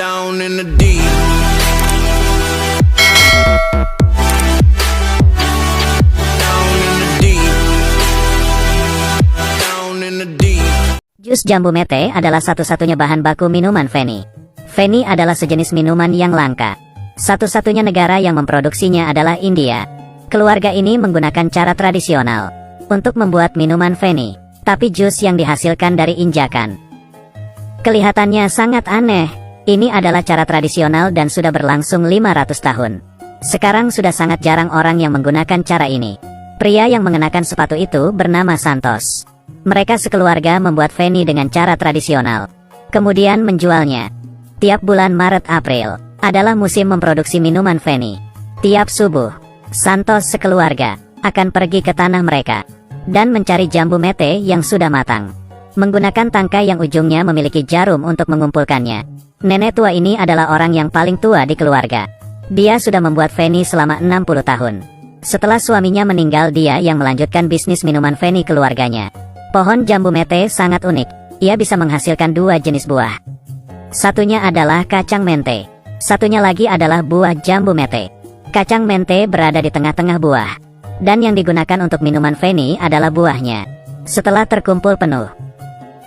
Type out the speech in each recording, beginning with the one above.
down in the deep. Down in the deep. Down in the deep. Jus jambu mete adalah satu-satunya bahan baku minuman Feni. Feni adalah sejenis minuman yang langka. Satu-satunya negara yang memproduksinya adalah India. Keluarga ini menggunakan cara tradisional untuk membuat minuman Feni, tapi jus yang dihasilkan dari injakan. Kelihatannya sangat aneh. Ini adalah cara tradisional dan sudah berlangsung 500 tahun. Sekarang sudah sangat jarang orang yang menggunakan cara ini. Pria yang mengenakan sepatu itu bernama Santos. Mereka sekeluarga membuat Feni dengan cara tradisional, kemudian menjualnya. Tiap bulan Maret-April adalah musim memproduksi minuman Feni. Tiap subuh, Santos sekeluarga akan pergi ke tanah mereka dan mencari jambu mete yang sudah matang, menggunakan tangkai yang ujungnya memiliki jarum untuk mengumpulkannya. Nenek tua ini adalah orang yang paling tua di keluarga. Dia sudah membuat Feni selama 60 tahun. Setelah suaminya meninggal, dia yang melanjutkan bisnis minuman Feni keluarganya. Pohon jambu mete sangat unik. Ia bisa menghasilkan dua jenis buah. Satunya adalah kacang mente. Satunya lagi adalah buah jambu mete. Kacang mente berada di tengah-tengah buah. Dan yang digunakan untuk minuman Feni adalah buahnya. Setelah terkumpul penuh,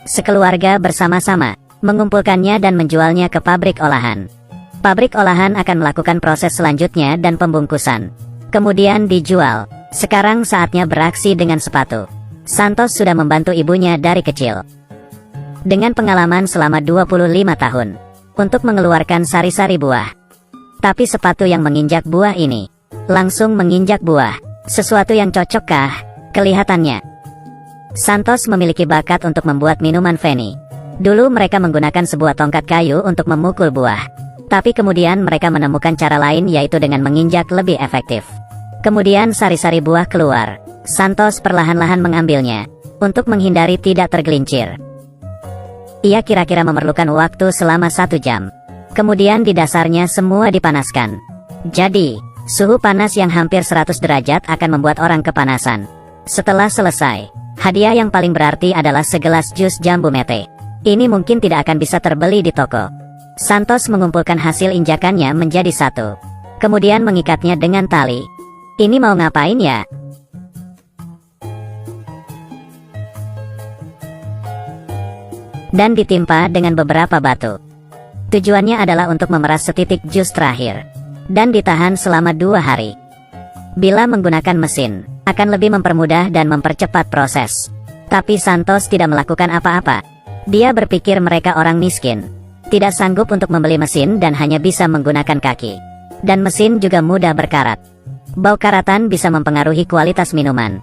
sekeluarga bersama-sama mengumpulkannya dan menjualnya ke pabrik olahan. Pabrik olahan akan melakukan proses selanjutnya dan pembungkusan. Kemudian dijual. Sekarang saatnya beraksi dengan sepatu. Santos sudah membantu ibunya dari kecil, dengan pengalaman selama 25 tahun, untuk mengeluarkan sari-sari buah. Tapi sepatu yang menginjak buah ini, langsung menginjak buah. Sesuatu yang cocokkah? Kelihatannya Santos memiliki bakat untuk membuat minuman Feni. Dulu mereka menggunakan sebuah tongkat kayu untuk memukul buah. Tapi kemudian mereka menemukan cara lain, yaitu dengan menginjak lebih efektif. Kemudian sari-sari buah keluar. Santos perlahan-lahan mengambilnya, untuk menghindari tidak tergelincir. Ia kira-kira memerlukan waktu selama 1 jam. Kemudian di dasarnya semua dipanaskan. Jadi, suhu panas yang hampir 100 derajat akan membuat orang kepanasan. Setelah selesai, hadiah yang paling berarti adalah segelas jus jambu mete. Ini mungkin tidak akan bisa terbeli di toko. Santos mengumpulkan hasil injakannya menjadi satu, kemudian mengikatnya dengan tali. Ini mau ngapain ya? Dan ditimpa dengan beberapa batu. Tujuannya adalah untuk memeras setitik jus terakhir, dan ditahan selama 2 hari. Bila menggunakan mesin, akan lebih mempermudah dan mempercepat proses. Tapi Santos tidak melakukan apa-apa. Dia berpikir mereka orang miskin, tidak sanggup untuk membeli mesin dan hanya bisa menggunakan kaki. Dan mesin juga mudah berkarat. Bau karatan bisa mempengaruhi kualitas minuman.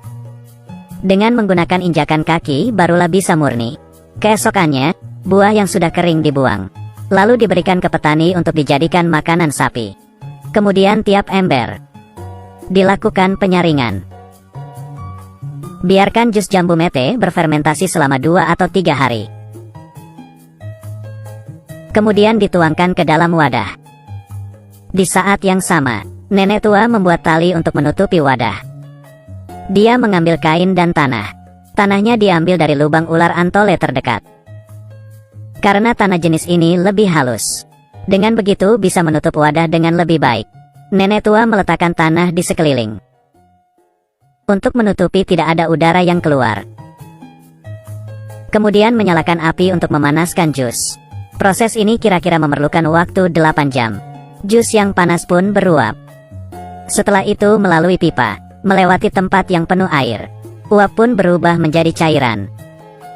Dengan menggunakan injakan kaki barulah bisa murni. Keesokannya, buah yang sudah kering dibuang, lalu diberikan ke petani untuk dijadikan makanan sapi. Kemudian tiap ember dilakukan penyaringan. Biarkan jus jambu mete berfermentasi selama 2 atau 3 hari. Kemudian dituangkan ke dalam wadah. Di saat yang sama, nenek tua membuat tali untuk menutupi wadah. Dia mengambil kain dan tanah. Tanahnya diambil dari lubang ular antole terdekat. Karena tanah jenis ini lebih halus, dengan begitu bisa menutup wadah dengan lebih baik. Nenek tua meletakkan tanah di sekeliling, untuk menutupi tidak ada udara yang keluar. Kemudian menyalakan api untuk memanaskan jus. Proses ini kira-kira memerlukan waktu 8 jam. Jus yang panas pun beruap. Setelah itu melalui pipa, melewati tempat yang penuh air. Uap pun berubah menjadi cairan,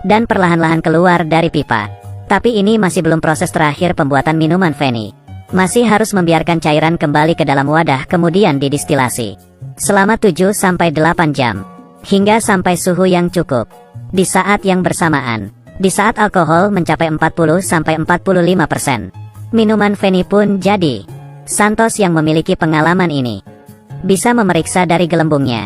dan perlahan-lahan keluar dari pipa. Tapi ini masih belum proses terakhir pembuatan minuman Feni. Masih harus membiarkan cairan kembali ke dalam wadah kemudian didistilasi. Selama 7-8 jam. Hingga sampai suhu yang cukup. Di saat yang bersamaan, di saat alkohol mencapai 40-45%, minuman Feni pun jadi. Santos yang memiliki pengalaman ini bisa memeriksa dari gelembungnya,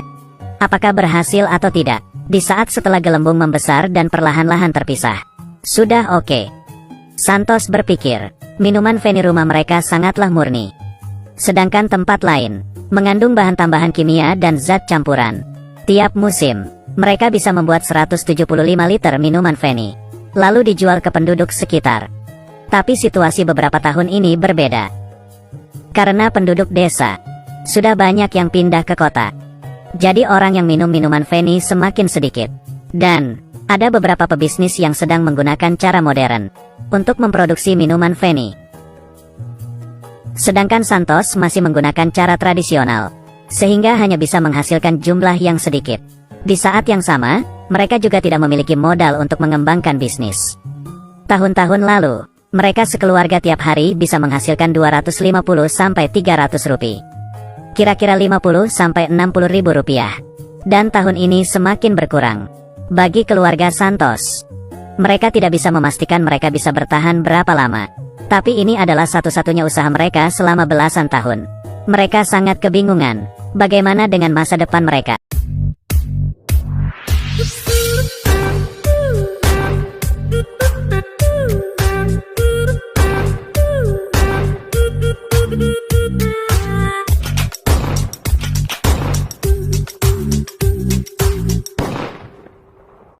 apakah berhasil atau tidak. Di saat setelah gelembung membesar dan perlahan-lahan terpisah, sudah oke. Santos berpikir, minuman Feni rumah mereka sangatlah murni. Sedangkan tempat lain mengandung bahan tambahan kimia dan zat campuran. Tiap musim, mereka bisa membuat 175 liter minuman Feni, lalu dijual ke penduduk sekitar. Tapi situasi beberapa tahun ini berbeda. Karena penduduk desa sudah banyak yang pindah ke kota. Jadi orang yang minum minuman Fanny semakin sedikit. Dan ada beberapa pebisnis yang sedang menggunakan cara modern untuk memproduksi minuman Fanny. Sedangkan Santos masih menggunakan cara tradisional, sehingga hanya bisa menghasilkan jumlah yang sedikit. Di saat yang sama, mereka juga tidak memiliki modal untuk mengembangkan bisnis. Tahun-tahun lalu, mereka sekeluarga tiap hari bisa menghasilkan 250-300 rupiah. Kira-kira 50-60 ribu rupiah. Dan tahun ini semakin berkurang. Bagi keluarga Santos, mereka tidak bisa memastikan mereka bisa bertahan berapa lama. Tapi ini adalah satu-satunya usaha mereka selama belasan tahun. Mereka sangat kebingungan, bagaimana dengan masa depan mereka.